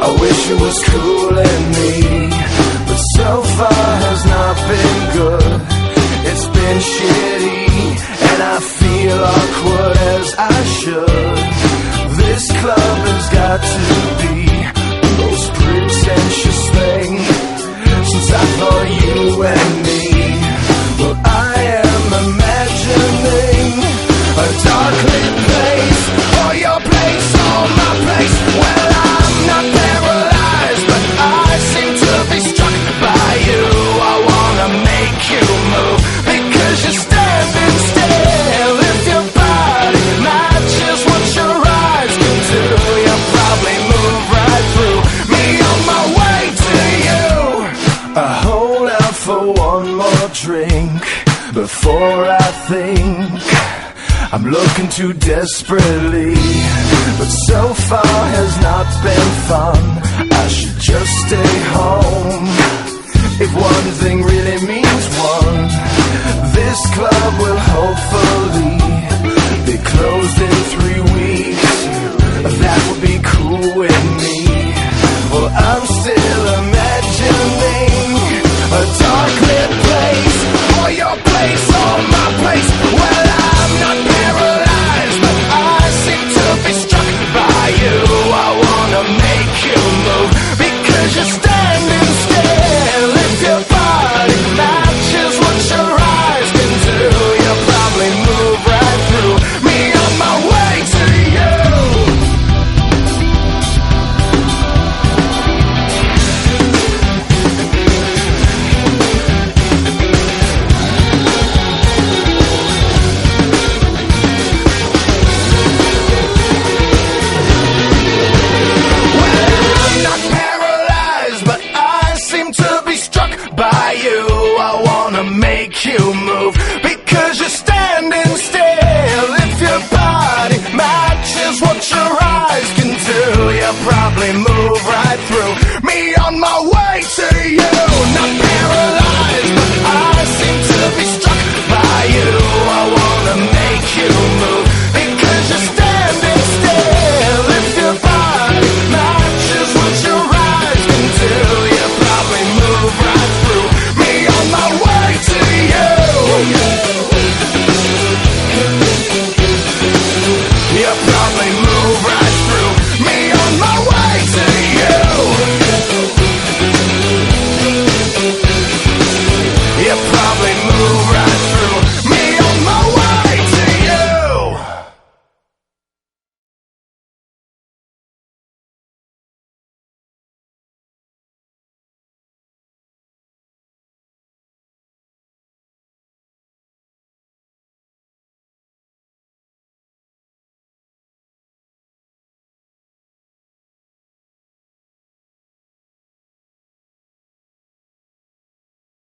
I wish it was cooling me, but so far has not been good. It's been shitty, and I feel awkward as I should. This club has got to be the most pretentious thing since I thought you and me. Well, I am imagining a dark lit place, or your place, or my place. Well, I'm not paralyzed, but I seem to be struck by you. I wanna make you move, because you're standing still. If your body matches what your eyes can do, you'll probably move right through me on my way to you. I hold out for one more drink before I think I'm looking too desperately, but so far has not been fun. I should just stay home. If one thing really means one, this club will hopefully be closed in 3 weeks. That would be cool with me. Well, I'm still imagining a dark lit place, or your place, or my place. Well, I'm not paralyzed, but I seem to be struck by you. I wanna make you move, because you're standing still. If your body matches what your eyes can do, you'll probably move right through me on my way to you. Make you move, because you're standing still. If your body matches what your eyes can do, you'll probably move right through me on my way to you. Not